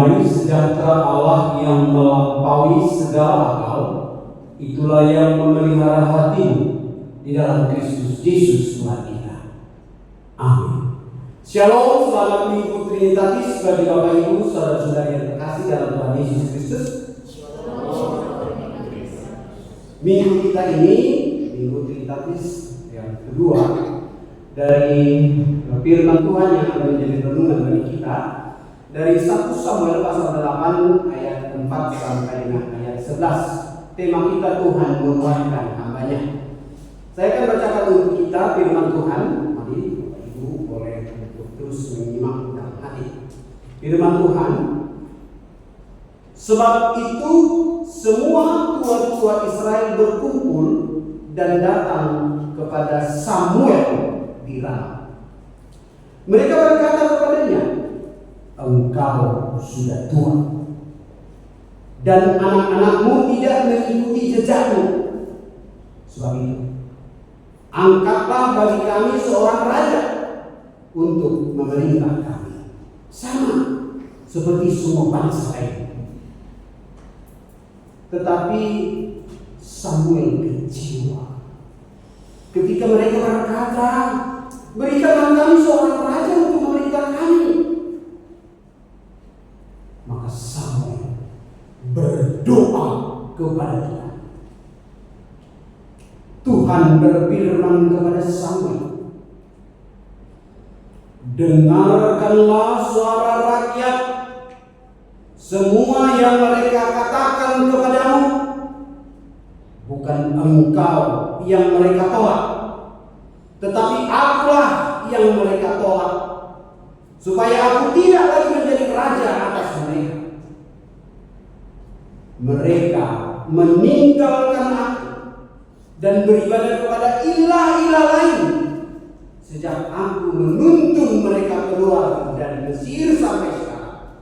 Damai sejahtera Allah yang melampaui segala akal, itulah yang memelihara hatimu di dalam Kristus Yesus Tuhan kita. Amin. Shalom, selamat Minggu Trinitatis bagi Bapak Ibu, saudara-saudari yang terkasih dalam Tuhan Yesus Kristus. Minggu kita ini, Minggu Trinitatis yang kedua dari firman Tuhan yang akan menjadi renungan bagi kita. Dari 1 Samuel pasal 8 ayat 4 sampai dengan ayat 11. Tema kita Tuhan menguatkan hambanya. Saya akan bacakan untuk kita firman Tuhan. Mari Bapak Ibu boleh untuk terus menyimak dalam hati. Firman Tuhan. Sebab itu semua tua-tua Israel berkumpul dan datang kepada Samuel di Rama. Mereka berkata kepadanya, engkau sudah tua, dan anak-anakmu tidak mengikuti jejakmu. Sebab itu, angkatlah bagi kami seorang raja untuk memerintah kami, sama seperti semua bangsa lain. Tetapi Samuel kecewa ketika mereka berkata, berikanlah kami seorang raja untuk memerintah kami. Maka Samuel berdoa kepada Tuhan. Tuhan berfirman kepada Samuel, dengarkanlah suara rakyat, semua yang mereka katakan kepadamu. Bukan engkau yang mereka tolak, tetapi akulah yang mereka tolak, supaya aku tidak lagi menjadi raja atas mereka. Mereka meninggalkan aku dan beribadah kepada ilah-ilah lain sejak aku menuntun mereka keluar dari Mesir sampai sekarang.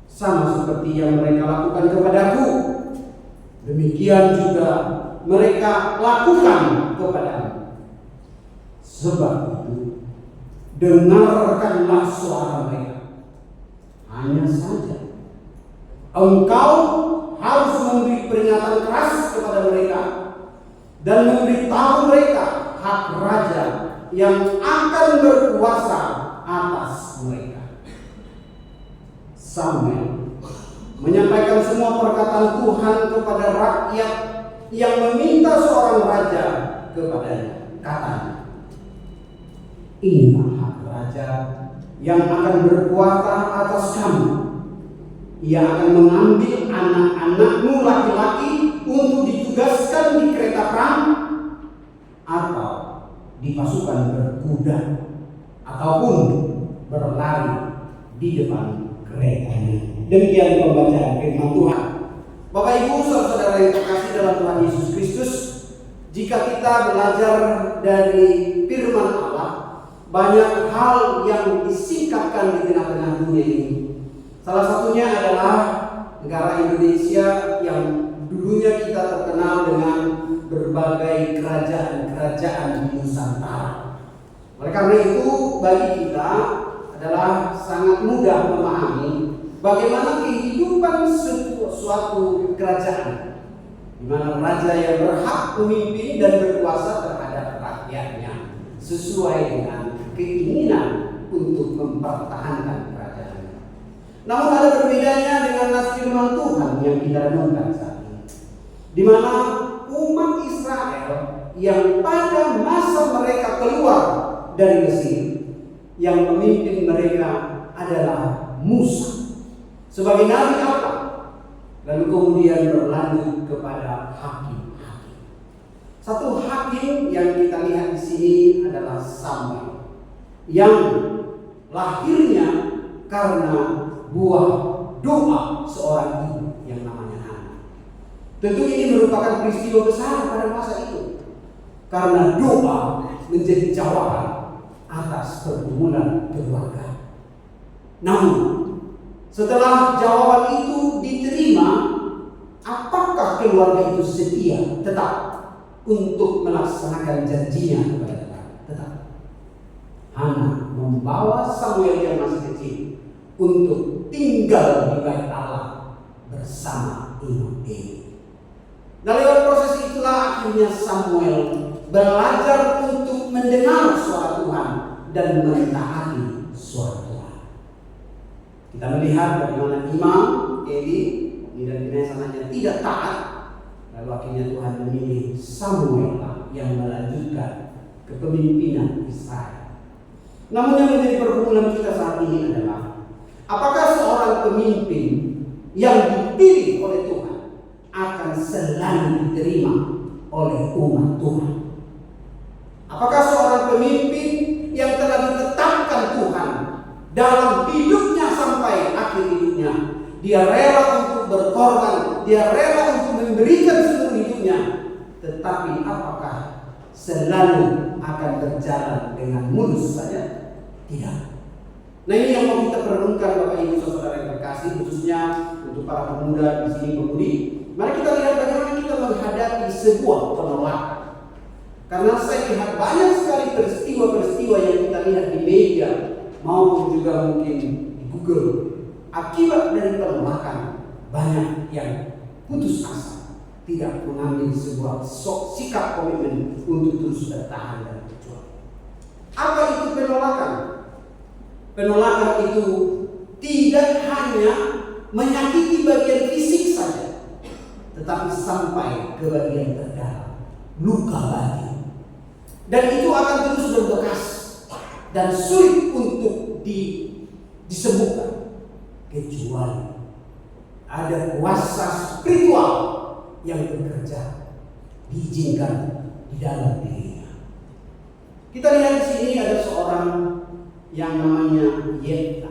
Sama seperti yang mereka lakukan kepadaku, demikian juga mereka lakukan kepadamu. Sebab itu, dengarkanlah suara mereka. Hanya saja engkau harus memberi peringatan keras kepada mereka dan memberitahu mereka hak raja yang akan berkuasa atas mereka. Samuel menyampaikan semua perkataan Tuhan kepada rakyat yang meminta seorang raja kepadanya. Katanya, inilah hak raja yang akan berkuasa atas kamu. Ia akan mengambil anak-anakmu laki-laki untuk ditugaskan di kereta perang atau di pasukan berkuda ataupun berlari di depan keretanya. Demikian pembacaan firman Tuhan. Bapak Ibu saudara yang terkasih dalam Tuhan Yesus Kristus, jika kita belajar dari firman Allah, banyak hal yang disingkapkan di tengah-tengah dunia ini. Salah satunya adalah negara Indonesia yang dulunya kita terkenal dengan berbagai kerajaan-kerajaan di Nusantara. Oleh karena itu, bagi kita adalah sangat mudah memahami bagaimana kehidupan suatu kerajaan, di mana raja yang berhak memimpin dan berkuasa terhadap rakyatnya sesuai dengan keinginan untuk mempertahankan kerajaan. Namun ada berbedanya dengan nas firman Tuhan yang kita renungkan saat ini, di mana umat Israel yang pada masa mereka keluar dari Mesir, yang memimpin mereka adalah Musa sebagai nabi Allah, lalu kemudian berlanjut kepada hakim-hakim. Satu hakim yang kita lihat di sini adalah Samuel, yang lahirnya karena buah doa seorang ibu yang namanya Hana. Tentu ini merupakan peristiwa besar pada masa itu, karena doa menjadi jawaban atas pergumulan keluarga. Namun setelah jawaban itu diterima, apakah keluarga itu setia tetap untuk melaksanakan janjinya kepada Tuhan? Tetap. Hana membawa Samuel yang masih kecil untuk tinggal di bait Allah bersama imam ini. Nah, lewat proses itulah akhirnya Samuel belajar untuk mendengar suara Tuhan dan mentaati suara Tuhan. Kita melihat bagaimana imam Eli dan binasanya tidak taat, lalu akhirnya Tuhan memilih Samuel yang melanjutkan kepemimpinan Israel. Namun yang menjadi pergumulan kita saat ini adalah, apakah seorang pemimpin yang dipilih oleh Tuhan akan selalu diterima oleh umat Tuhan? Apakah seorang pemimpin yang telah ditetapkan Tuhan dalam hidupnya sampai akhir hidupnya, dia rela untuk berkorban, dia rela untuk memberikan seluruh hidupnya, tetapi apakah selalu akan berjalan dengan mulus saja? Tidak. Nah, ini yang mau kita perlukan Bapak Ibu Saudara yang terkasih, khususnya untuk para pemuda di sini pemudi. Mari kita lihat bagaimana kita menghadapi sebuah penolakan. Karena saya lihat banyak sekali peristiwa-peristiwa yang kita lihat di media maupun juga mungkin di Google. Akibat dari penolakan, banyak yang putus asa, tidak mengambil sebuah sikap komitmen untuk terus bertahan dan berjuang. Apa itu penolakan? Penolakan itu tidak hanya menyakiti bagian fisik saja, tetapi sampai ke bagian terdalam, luka batin. Dan itu akan terus berbekas dan sulit untuk disembuhkan, kecuali ada kuasa spiritual yang bekerja, diizinkan di dalam dirinya. Kita lihat di sini ada seorang yang namanya Yefta.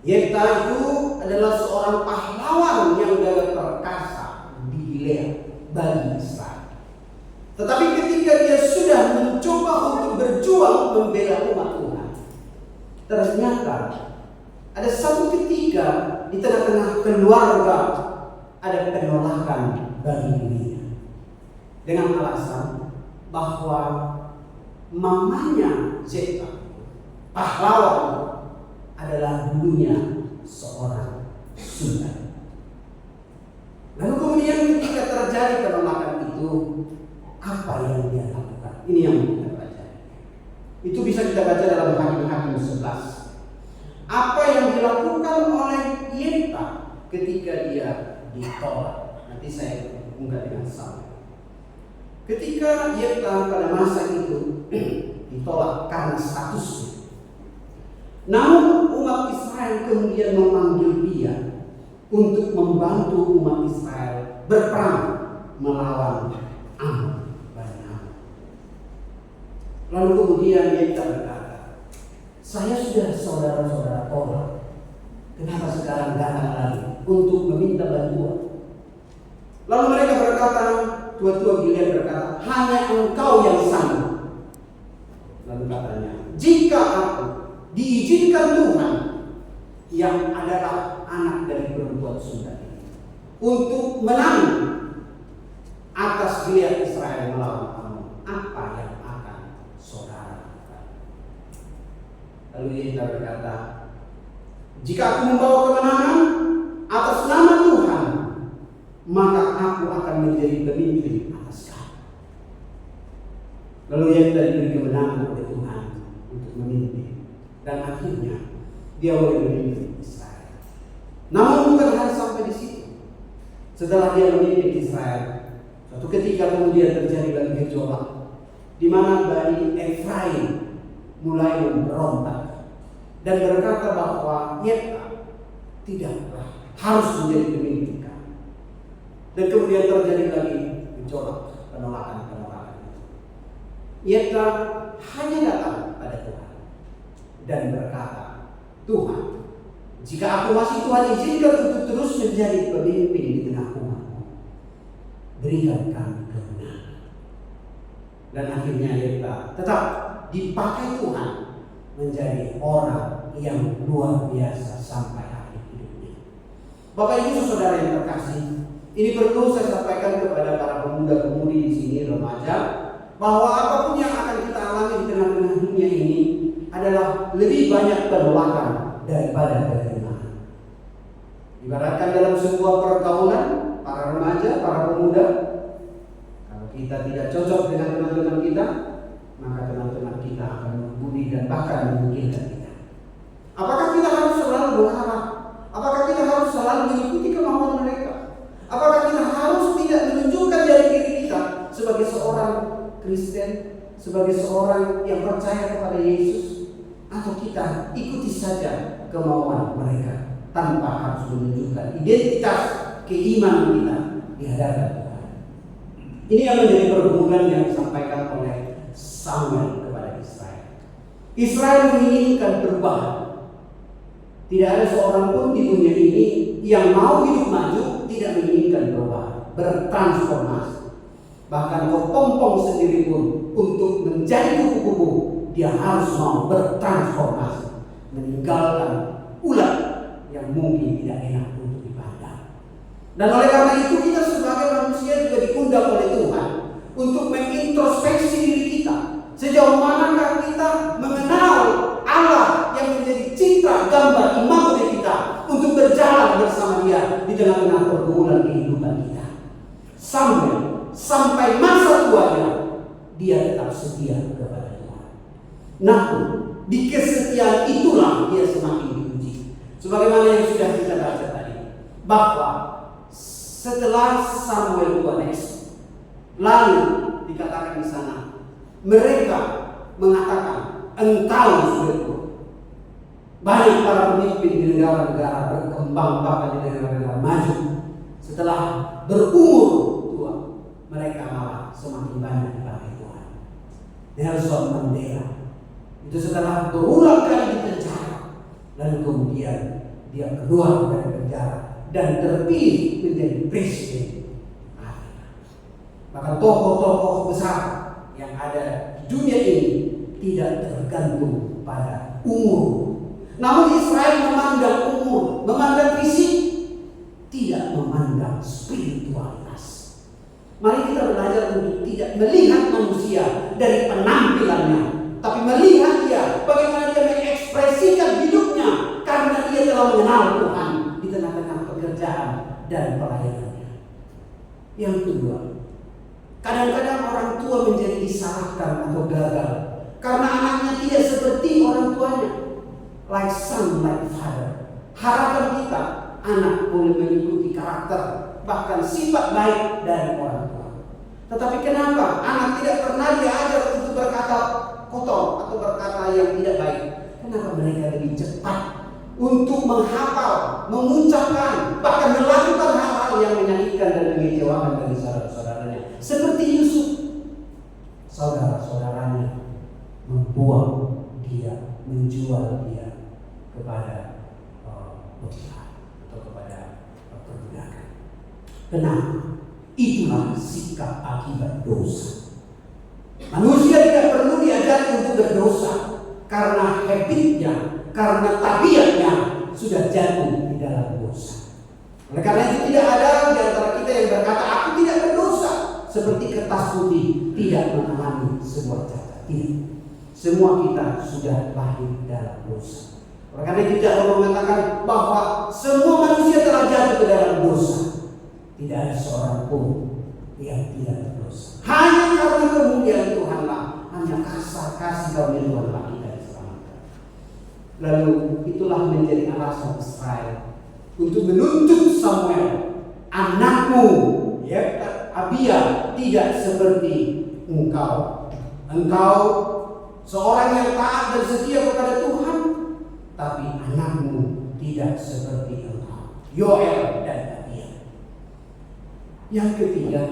Yefta itu adalah seorang pahlawan yang gagah perkasa di Gilead bagi Israel. Tetapi ketika dia sudah mencoba untuk berjuang membela umat Tuhan, ternyata ada satu ketika di tengah-tengah keluarga ada penolakan bagi dirinya, dengan alasan bahwa mamanya Yefta, pahlawan, adalah dulunya seorang sultan. Lalu kemudian ketika terjadi penolakan itu, apa yang dia lakukan? Ini yang kita baca. Itu bisa kita baca dalam Hakim-Hakim 11. Apa yang dilakukan oleh Yefta ketika dia ditolak? Nanti saya unggah dengan sama. Ketika Yefta pada masa itu ditolak karena statusnya, namun umat Israel kemudian memanggil dia untuk membantu umat Israel berperang melawan Ammon. Lalu kemudian Yefta berkata, saya sudah saudara-saudara tolak, kenapa sekarang datang lagi untuk meminta bantuan? Lalu mereka berkata, tua-tua Gilead berkata, hanya engkau yang sanggup. Lalu katanya, jika aku diizinkan Tuhan yang adalah anak dari perempuan Sunda ini untuk menang atas Gilead Israel melawan Ammon, apa yang akan saudara lakukan? Lalu Yefta berkata, jika aku membawa kemenangan atas nama Tuhan, maka aku akan menjadi pemimpin atas kamu. Lalu Yefta diberi kemenangan oleh Tuhan untuk memimpin. Dan akhirnya dia boleh memimpin Israel. Namun bukan hanya sampai di situ. Setelah dia memimpin Israel, suatu ketika kemudian terjadi lagi gejolak, di mana Bani Efraim mulai memberontak dan berkata bahwa Yefta tidaklah harus menjadi pemimpin kami. Dan kemudian terjadi lagi gejolak, penolakan. Yefta hanya datang pada Tuhan dan berkata, Tuhan, jika aku masih Tuhan izinkan untuk terus menjadi pemimpin di tengah umatmu, berikan kami kemenangan. Dan akhirnya Yefta tetap dipakai Tuhan menjadi orang yang luar biasa sampai akhir hidupnya. Bapak Ibu Saudara yang terkasih, ini perlu saya sampaikan kepada para pemuda-pemudi di sini, remaja, bahwa apapun yang akan kita alami di tengah-tengah dunia ini adalah lebih banyak penolakan daripada penerimaan. kita akan membuli dan bahkan memungkinkan kita. Apakah kita harus selalu berharap? Apakah kita harus selalu mengikuti kemauan mereka? Apakah kita harus tidak menunjukkan dari diri kita sebagai seorang Kristen, sebagai seorang yang percaya kepada Yesus, atau kita ikuti saja kemauan mereka tanpa harus menunjukkan identitas keimanan kita di hadapan Tuhan? Ini yang menjadi pergumulan yang disampaikan oleh Samuel kepada Israel. Israel menginginkan perubahan. Tidak ada seorang pun di dunia ini yang mau hidup maju tidak menginginkan perubahan, bertransformasi. Bahkan kepompong sendiri pun untuk menjadi kupu-kupu, dia harus mau bertransformasi, meninggalkan ulat yang mungkin tidak enak untuk dipandang. Dan oleh karena itu kita sebagai manusia juga diundang oleh Tuhan untuk mengintrospeksi diri kita. Sejauh manakah kita mengenal Allah yang menjadi citra gambar imago kita untuk berjalan bersama Dia di tengah-tengah pergumulan kehidupan kita. Samuel sampai masa tuanya dia tetap setia kepada Tuhan. Namun di kesetiaan itulah dia semakin diuji. Sebagaimana yang sudah kita baca tadi, bahwa setelah Samuel tua lalu dikatakan di sana, mereka mengatakan, engkau sudah tua. Banyak para pemimpin di negara-negara berkembang bahkan di negara-negara maju, setelah berumur tua, mereka malah semakin banyak dipakai Tuhan. Nelson Mandela itu setelah berulang kali di penjara, lalu kemudian dia keluar dari penjara dan terpilih menjadi presiden Afrika. Maka tokoh-tokoh besar yang ada di dunia ini tidak tergantung pada umur. Namun Israel memandang umur, memandang fisik, tidak memandang spiritualitas. Mari kita belajar untuk tidak melihat manusia dari penampilannya, tapi melihat dia bagaimana dia mengekspresikan hidupnya karena dia telah mengenal Tuhan di tengah-tengah pekerjaan dan pelayanannya. Yang kedua, kadang-kadang orang tua menjadi disalahkan atau gagal karena anaknya tidak seperti orang tuanya. Like son, like father. Harapan kita anak boleh mengikuti karakter bahkan sifat baik dari orang tua. Tetapi kenapa anak tidak pernah diajar untuk berkata kotor atau berkata yang tidak baik? Kenapa mereka lebih cepat untuk menghafal, mengucapkan, bahkan melakukan hal-hal yang menyakitkan dan mengecewakan bagi saudara-saudaranya? Seperti Yusuf, saudara-saudaranya membuang dia, menjual dia kepada Potifar atau kepada perbudakan. Kenapa? Itulah sikap akibat dosa. Manusia tidak perlu diajari untuk berdosa karena habitnya, karena tabiatnya sudah jatuh di dalam dosa. Oleh karena itu tidak ada di antara kita yang berkata aku tidak berdosa, seperti kertas putih tidak mengalami sebuah cacat. Tidak. Semua kita sudah lahir dalam dosa. Oleh karena itu Allah mengatakan bahwa semua manusia telah jatuh ke dalam dosa. Tidak ada seorang pun yang tidak berdosa. Hanya karena kemuliaan Tuhanlah, hanya kasih karunia Tuhanlah kita diselamatkan. Lalu itulah menjadi alasan Israel untuk menuntut Samuel, anakmu ya Abia tidak seperti engkau. Engkau seorang yang taat dan setia kepada Tuhan, tapi anakmu tidak seperti engkau. Yoel dan Abia. Yang ketiga,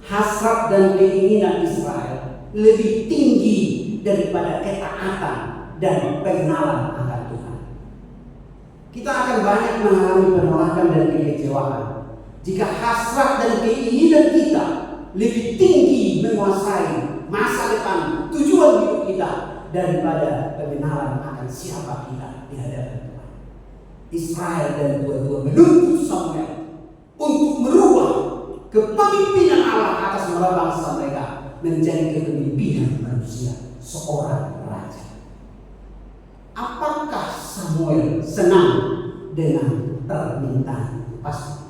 hasrat dan keinginan Israel lebih tinggi daripada ketaatan dan pengenalan akan Tuhan. Kita akan banyak mengalami penolakan dan kekecewaan jika hasrat dan keinginan kita lebih tinggi menguasai masa depan, tujuan hidup kita daripada pengenalan akan siapa kita di hadapan Tuhan. Israel dan dua-dua menuntut Samuel untuk merubah kepemimpinan Allah atas mara bangsa mereka menjadi kepemimpinan manusia, seorang raja. Apakah Samuel senang dengan permintaan itu? Pasti.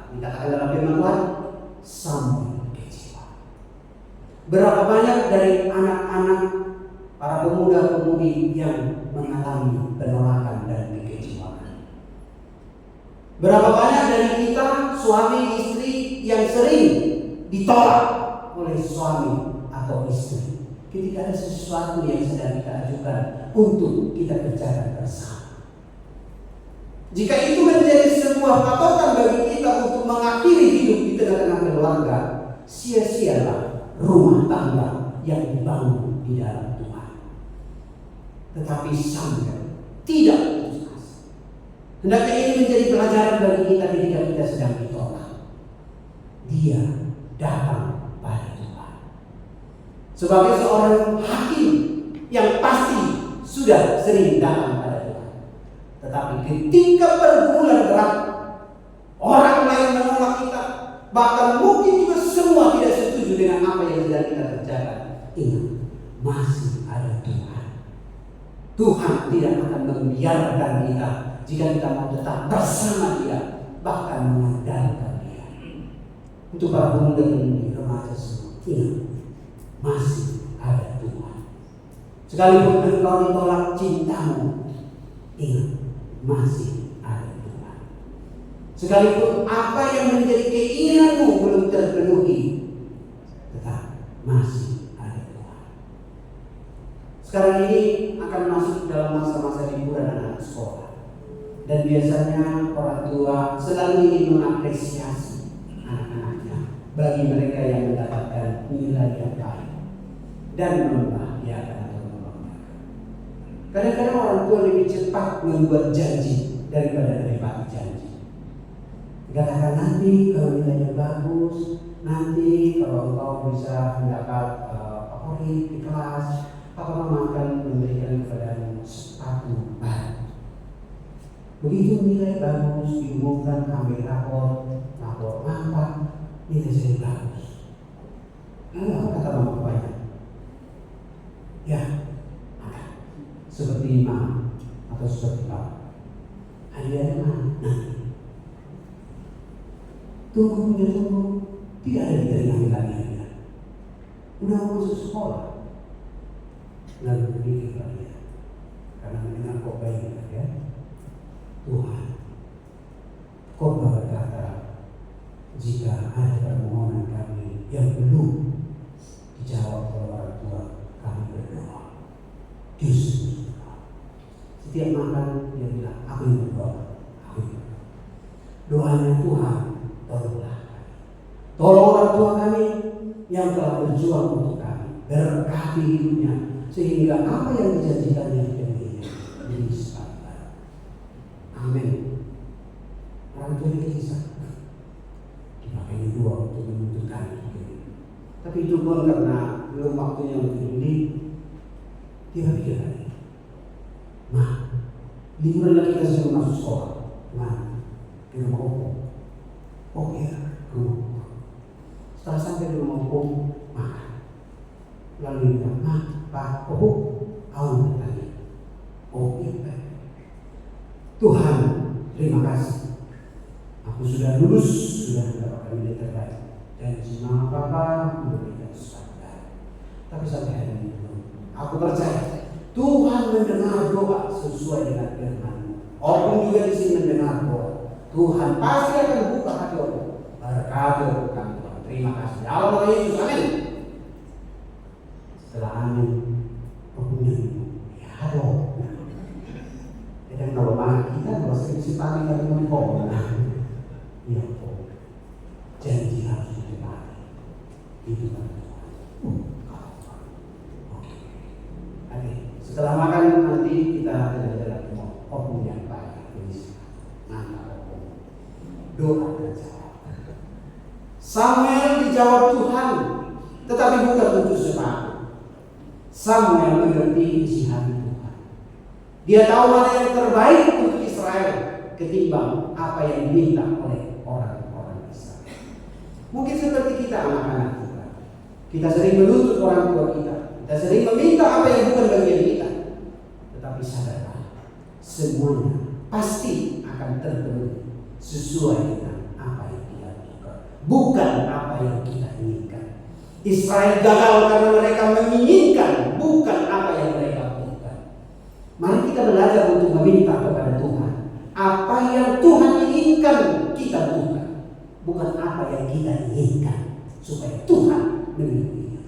Dikatakan dalam firman Tuhan, Samuel kecewa. Berapa banyak dari anak-anak para pemuda-pemudi yang mengalami penolakan dan kekecewaan? Berapa banyak dari kita suami istri yang sering ditolak oleh suami atau istri ketika ada sesuatu yang sedang kita ajukan untuk kita kerjakan bersama? Jika itu menjadi sebuah patokan bagi kita untuk mengakhiri hidup di tengah-tengah keluarga, sia-sialah rumah tangga yang dibangun di dalam Tuhan. Tetapi Samuel tidak putus asa. Hendaknya ini menjadi pelajaran bagi kita ketika kita sedang ditolak. Dia datang pada Tuhan. Sebagai seorang hakim yang pasti sudah sering datang pada Tuhan. Tetapi ketika pergumulan berat, orang lain menolak kita, bahkan mungkin juga semua tidak setuju dengan apa yang sedang kita kerjakan, ingat, masih ada Tuhan. Tuhan tidak akan membiarkan kita jika kita mau tetap bersama Dia, bahkan mengandalkan Dia. Untuk para pemuda-pemudi remaja semua, ingat, masih ada Tuhan. Sekalipun engkau ditolak cintamu, ingat, masih ada Tuhan. Sekalipun apa yang menjadi keinginanmu belum terpenuhi, tetap masih ada Tuhan. Sekarang ini akan masuk dalam masa-masa liburan anak sekolah, dan biasanya orang tua selalu ingin mengapresiasi anak-anaknya bagi mereka yang mendapatkan nilai yang baik dan membahagiakan atau membanggakan. Kadang-kadang orang tua lebih cepat membuat janji daripada menepati janji. Dikatakan nanti kalau nilainya bagus, nanti kalau engkau bisa mendapat favorit di kelas, Papa Mama akan memberikan kepadamu sepatu baru. Begitu nilai bagus diumumkan, ambil rapor nampak nilai saya bagus. Lalu kata Mama Papanya, ya, seperti Mama atau seperti Papa, hadiahnya mana? Tunggu, tidak ada diterima nilainya. Udah mau masuk sekolah, lalu berpikir dia, karena mendengar khotbah ini, ya, Tuhan, khotbah berkata, jika ada permohonan kami yang belum dijawab oleh orang tua, kami berdoa. Justru setiap makan dia bilang, aku yang berdoa, aku yang berdoa. Doanya Tuhan, tolonglah kami. Tolong orang tua kami yang telah berjuang untuk kami, berkati hidupnya sehingga apa yang dijanjikannya dipenuhi menjadi sepatutnya. Amin. Orang tua ini kisah dipakai dua untuk menuntut kami. Tapi itu pun karena belum waktunya untuk dididik, dia pikir lagi, Ma, liburan lagi kita sudah masuk sekolah. Mana? Di rumah Opung. Oh iya, rumah. Setelah sampai di rumah Opung, makan. Lalu dia bilang, Ma, Pak Opung, awal lagi. Oh iya, Tuhan, terima kasih. Aku sudah lulus, sudah mendapatkan nilai terbaik. Dan semua Papa memberikan sesuatu. Tapi sampai hari ini belum. Aku percaya Tuhan mendengar doa sesuai dengan firman-Mu. Opung juga di sini mendengar doa. Tuhan pasti akan buka hati Opung. Berkati kami Tuhan. Terima kasih. Dalam nama Yesus, amin. Setelah amin, Opungnya ya dong. Dan kalau anak kita kalau skripsi pagi kami ngomong, ya Opung, janji harus ditepati. Itu kan Tuhan. Oke, setelah makan nanti kita jalan-jalan ke mall. Opung yang baik, ini nangka Opung. Doa terjawab. Samuel dijawab Tuhan, tetapi bukan untuk sepatu. Samuel mengerti isi hati Tuhan. Dia tahu mana yang terbaik untuk Israel ketimbang apa yang diminta oleh orang-orang Israel. Mungkin seperti kita anak-anak kita. Kita sering menuntut orang tua kita. Kita sering meminta apa yang bukan bagian kita. Tetapi sadarlah, semuanya pasti akan terpenuhi sesuai dengan apa yang kita butuhkan, bukan apa yang kita inginkan. Israel gagal karena mereka menginginkan bukan apa yang mereka butuhkan. Mari kita belajar untuk meminta kepada Tuhan apa yang Tuhan inginkan kita butuhkan, bukan apa yang kita inginkan, supaya Tuhan melindungi.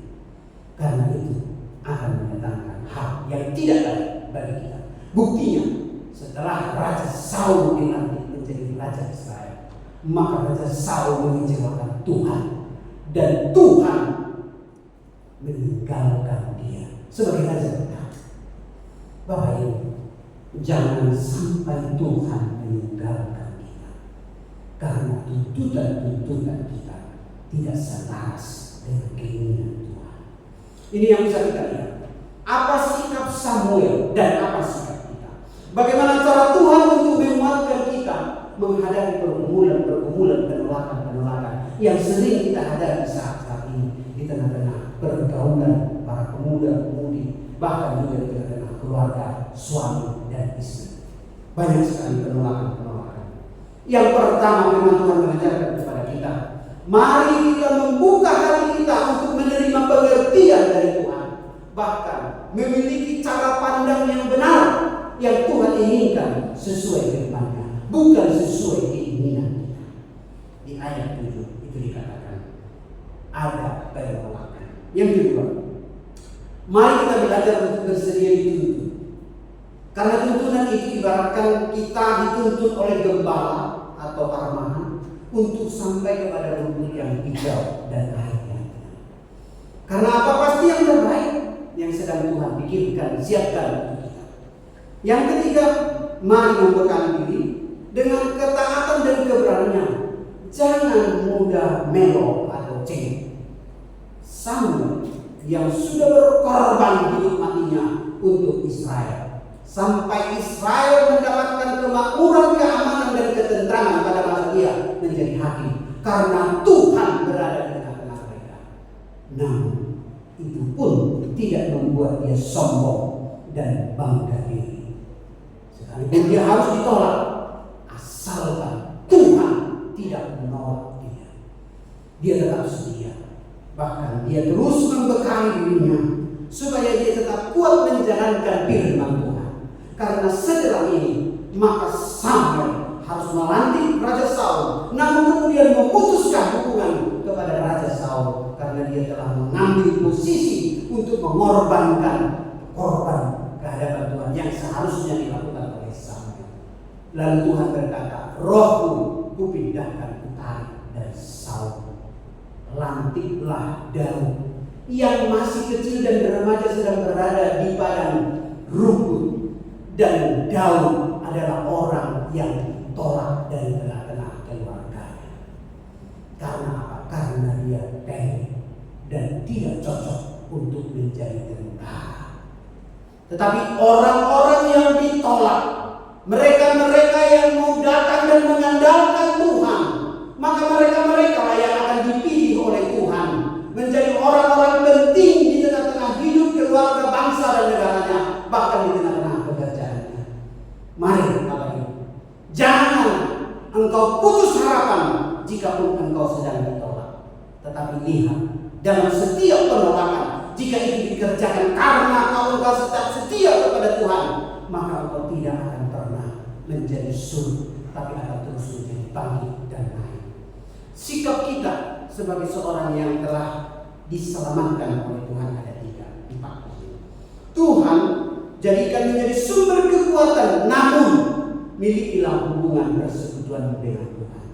Karena itu akan mendatangkan hal yang tidak baik bagi kita. Buktinya, setelah Raja Saul dilantik menjadi Raja Israel, maka Raja Saul mengecewakan Tuhan, dan Tuhan meninggalkan dia sebagai Raja pertama. Bapak Ibu, jangan sampai Tuhan meninggalkan kita karena tuntutan-tuntutan kita tidak selaras dengan keinginan Tuhan. Ini yang bisa kita lihat. Apa sikap Samuel dan apa sikap kita? Bagaimana cara Tuhan untuk menguatkan kita menghadapi pergumulan, penolakan yang sering kita hadapi saat ini di tengah-tengah pergaulan para pemuda-pemudi, bahkan juga di tengah-tengah keluarga, suami dan istri. Banyak sekali penolakan. Yang pertama, memang Tuhan mengajarkan kepada kita, mari kita membuka hati kita untuk menerima pengertian dari Tuhan, bahkan memiliki cara pandang yang benar yang Tuhan inginkan sesuai firman-Nya, bukan sesuai keinginan kita. Di ayat 7 itu dikatakan ada penolakan. Yang kedua, mari kita belajar untuk bersedia dituntut. Karena tuntunan itu ibaratkan kita dituntut oleh gembala atau armah untuk sampai kepada rumput yang hijau dan air yang tenang. Karena apa? Pasti yang terbaik yang sedang Tuhan pikirkan, siapkan untuk kita. Yang ketiga, mari membekali diri dengan ketaatan dan keberanian. Jangan mudah melo atau cengeng. Samuel yang sudah berkorban hidup matinya untuk Israel, sampai Israel mendapatkan kemakmuran, keamanan dan ketentraman pada masa dia menjadi hakim, karena Tuhan berada di tengah-tengah mereka. Namun itu pun tidak membuat dia sombong dan bangga diri. Sekalipun dia harus ditolak, asalkan Tuhan tidak menolak dia, dia tetap setia. Bahkan dia terus membekali dirinya supaya dia tetap kuat menjalankan firman Tuhan. Karena setelah ini, maka Samuel harus melantik Raja Saul, namun kemudian memutuskan hubungan kepada Raja Saul karena dia telah mengambil posisi untuk mengorbankan korban kehadapan Tuhan yang seharusnya dilakukan oleh Samuel. Lalu Tuhan berkata, rohku kupindahkan utari dari Saul. Lantiklah Daud yang masih kecil dan remaja sedang berada di padang rumput, dan Daud adalah orang yang ditolak dari tengah-tengah keluarganya. Karena apa? Karena dia pendek dan tidak cocok untuk menjadi tentara. Tetapi orang-orang yang ditolak, mereka-mereka yang mau datang dan mengandalkan Tuhan, maka mereka-mereka yang akan dipilih oleh Tuhan menjadi orang-orang penting di tengah-tengah hidup keluarga, bangsa dan negaranya, bahkan di tengah-tengah pekerjaannya. Mari Bapak Ibu, jangan engkau putus harapan jika pun engkau sedang ditolak. Tetapi lihat, dalam setiap penolakan, jika itu dikerjakan karena engkau tetap setia kepada Tuhan, maka engkau tidak akan pernah menjadi surut, tapi akan terus menjadi bangkit dan naik. Sikap kita sebagai seorang yang telah diselamatkan oleh Tuhan ada 4 di sini. Tuhan jadikan menjadi sumber kekuatan, namun milikilah hubungan persekutuan dengan Tuhan.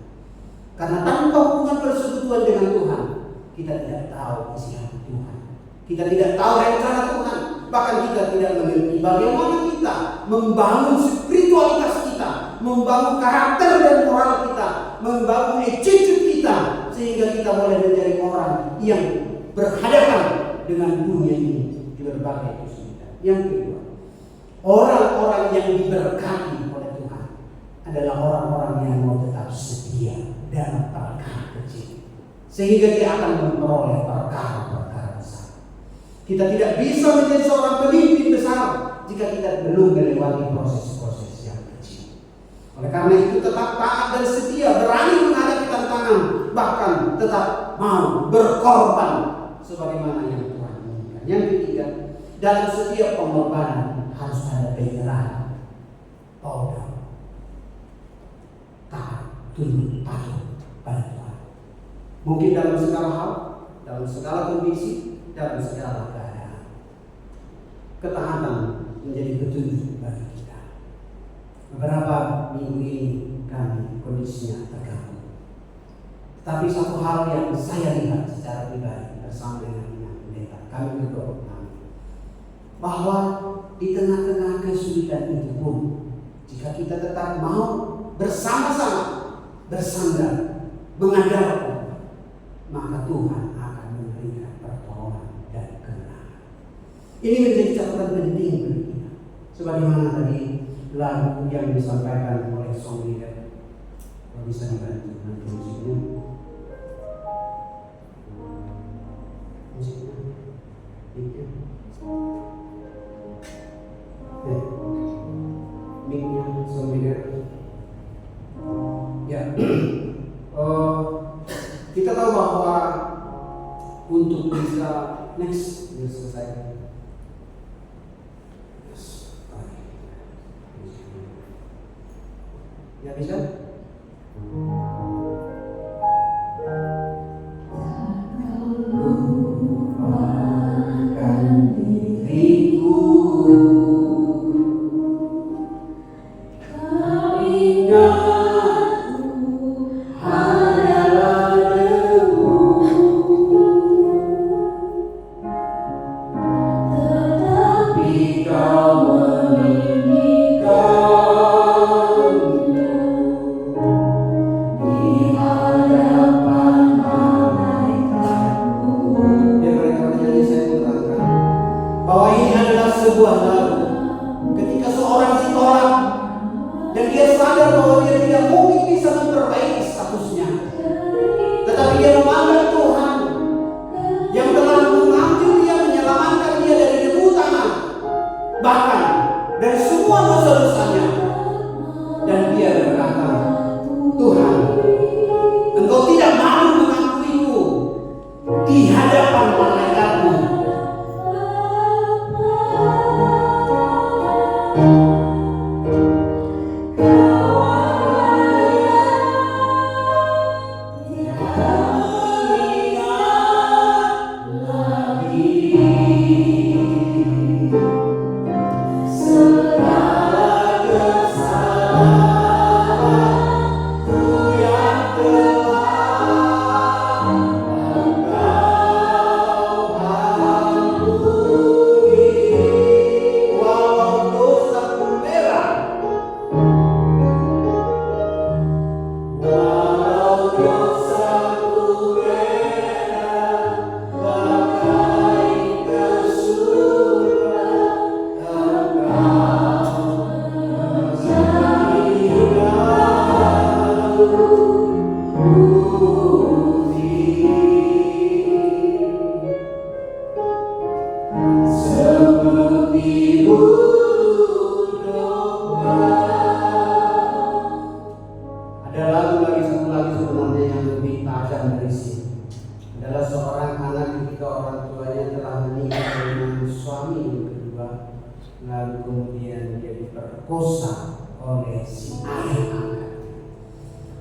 Karena tanpa hubungan persekutuan dengan Tuhan, kita tidak tahu isi hati Tuhan, kita tidak tahu rencana Tuhan, bahkan kita tidak mengerti bagaimana kita membangun spiritualitas kita, membangun karakter dan moral kita, membangun attitude kita, sehingga kita boleh menjadi orang yang berhadapan dengan dunia ini di berbagai kesulitan. Yang kedua, orang-orang yang diberkati oleh Tuhan adalah orang-orang yang mau tetap setia dalam perkara kecil, sehingga dia akan memperoleh perkara-perkara besar. Kita tidak bisa menjadi seorang pemimpin besar jika kita belum melewati proses-proses yang kecil. Oleh karena itu, tetap taat dan setia, berani menghadapi tantangan, bahkan tetap mau berkorban sebagaimana yang Tuhan inginkan. Yang ketiga, dalam setiap pengorbanan harus ada penyerahan. Taat, tunduk, patuh pada Tuhan. Mungkin dalam segala hal, dalam segala kondisi, dalam segala keadaan. Ketaatan menjadi petunjuk bagi kita. Beberapa minggu ini kami kondisinya terganggu. Tapi satu hal yang saya lihat secara pribadi bersama dengan pendeta, kami berdoa bahwa di tengah-tengah kesulitan itu pun, jika kita tetap mau bersama-sama bersandar mengandalkan, maka Tuhan akan memberikan pertolongan dan kemenangan. Ini menjadi catatan penting bagi kita. Sebagaimana tadi lagu yang disampaikan oleh song leader, kalau bisa dibantu nanti musiknya. Mic-nya song leader. Ya, kita tahu bahwa untuk bisa next selesai. Ya bisa?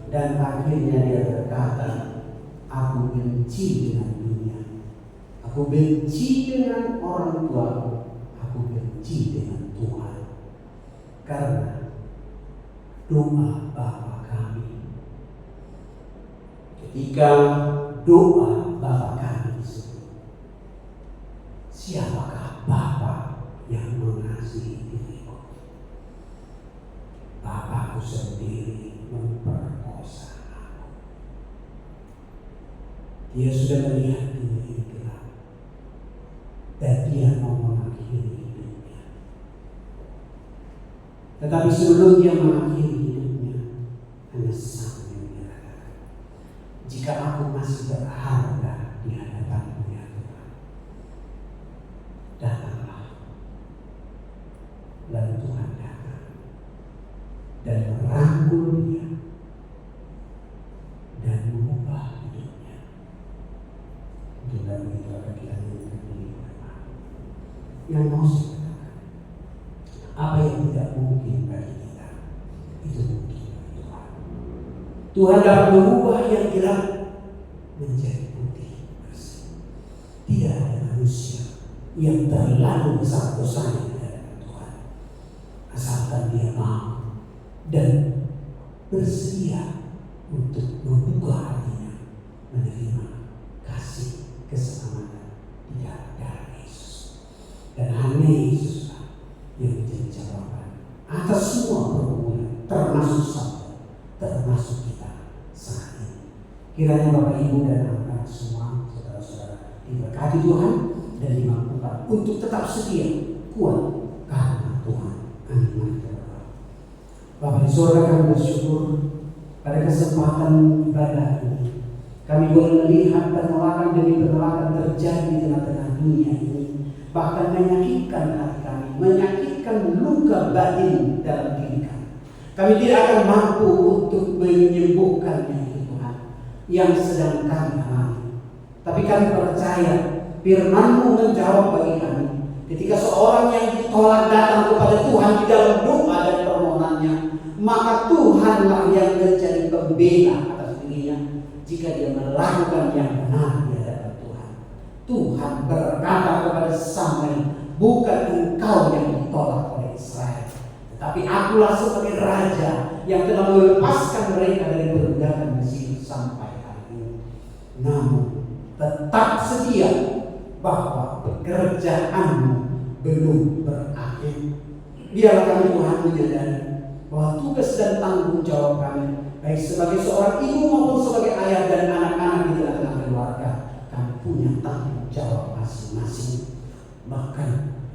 Dan akhirnya dia berkata, aku benci dengan dunia, aku benci dengan orang tuaku, aku benci dengan Tuhan. Karena doa Bapa kami, ketika doa Bapa kami disebut, siapakah Bapa yang mengasihi diriku? Bapakku sendiri memperkosa aku. Dia sudah melihat dunia ini gelap dan dia mau mengakhiri hidupnya. Tetapi sebelum dia mengakhiri hidupnya, hanya satu yang dia katakan, jika aku masih berharga di hadapan-Mu ya Tuhan, datanglah. Lalu Tuhan datang dan merangkul dia dan mengubah hidupnya. Untuk itu yang mau saya katakan, apa yang tidak mungkin bagi kita, itu mungkin bagi Tuhan. Tuhan dapat mengubah yang gelap menjadi putih bersih. Tidak ada manusia yang terlalu besar dosanya di hadapan Tuhan, asalkan dia mau dan bersedia untuk membuka hatinya menerima kasih keselamatan di dalam darah Yesus. Dan hanya Yesus yang menjadi jawaban atas semua pergumulan, termasuk saya, termasuk kita saat ini. Kiranya Bapak Ibu dan anak-anak semua, saudara-saudara, diberkati Tuhan dan dimampukan untuk tetap setia, kuat karena Tuhan. Amin. Bapak di surga, kami bersyukur pada kesempatan ibadah ini. Kami boleh melihat penolakan demi penolakan terjadi di tengah-tengah dunia ini, bahkan menyakitkan hati kami, menyakitkan luka batin dalam diri kami. Kami tidak akan mampu untuk menyembuhkannya, Tuhan, yang sedang kami alami. Tapi kami percaya firman-Mu menjawab bagi kami. Ketika seorang yang ditolak datang kepada Tuhan di dalam doa dan permohonannya, maka Tuhanlah yang menjadi pembela atas dirinya jika dia melakukan yang benar di hadapan Tuhan. Tuhan berkata kepada Samuel, bukan engkau yang ditolak oleh Israel, tetapi akulah sebagai raja yang telah melepaskan mereka dari perbudakan Mesir sampai hari ini. Namun tetap setia bahwa pekerjaanmu belum berakhir. Biarlah kami Tuhan menyadari bahwa tugas dan tanggung jawab kami, baik sebagai seorang ibu maupun sebagai ayah dan anak-anak di tengah-tengah keluarga, kami punya tanggung jawab masing-masing. Bahkan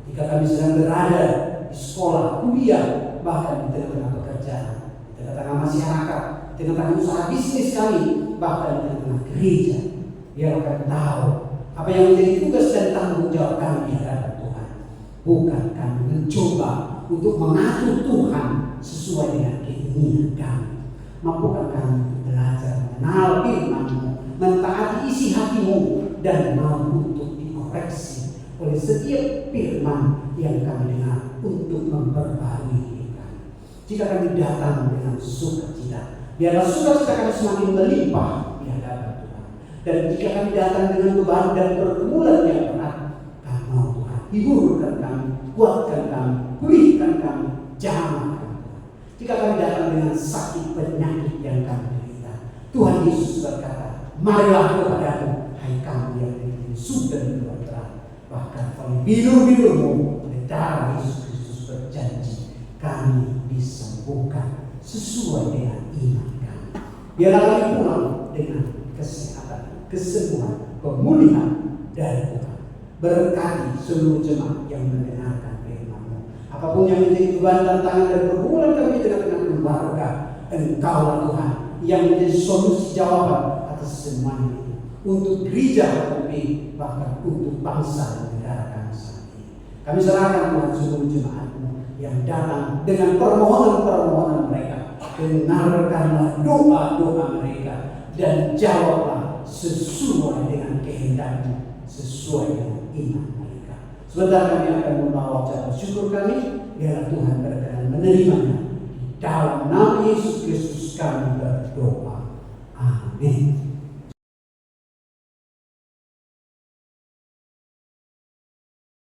jika kami sedang berada di sekolah, kuliah, bahkan di tengah-tengah pekerjaan, di tengah-tengah masyarakat, di tengah-tengah usaha bisnis kami, bahkan di tengah-tengah gereja, biarlah kami tahu apa yang menjadi tugas dan tanggung jawab kami di hadapan Tuhan. Bukan kami mencoba untuk mengatur Tuhan sesuai dengan keinginan kami. Mampukan kami belajar mengenal firman-Mu, mentaati isi hati-Mu, dan mau untuk dikoreksi oleh setiap firman yang kami dengar untuk memperbaharui diri kami. Jika kami datang dengan sukacita, biarlah sukacita kami semakin melimpah di hadapan Tuhan. Dan jika kami datang dengan beban dan pergumulan yang berat, kami mau Tuhan hiburkan kami, kuatkan kami, pulihkan kami, jamahkan Tuhan. Jika kami datang dengan sakit penyakit yang kami derita, Tuhan Yesus berkata, marilah kepadaku, hai kamu yang dimusuh dan berdoa. Bahkan oleh bilur-bilur-Mu, oleh darah Yesus Kristus berjanji, kami disembuhkan sesuai dengan iman kami. Biarlah kami pulang dengan kesehatan, kesembuhan, pemulihan dari Tuhan. Berkati seluruh jemaat yang mendengarkan firman-Mu. Apapun yang menjadi beban tantangan dan pergumulan kami di tengah-tengah keluarga, Engkaulah Tuhan yang menjadi solusi jawaban atas semuanya itu. Untuk gereja lebih, bahkan untuk bangsa dan negara kami saat ini. Kami serahkan Tuhan seluruh jemaat-Mu yang datang dengan permohonan-permohonan mereka. Dengarkanlah doa-doa mereka dan jawablah sesuai dengan kehendak-Mu, sesuai dengan iman mereka. Sebentar kami akan membawa ucapan syukur kami, biarlah Tuhan berkenan menerimanya. Di dalam nama Yesus Kristus kami berdoa. Amin.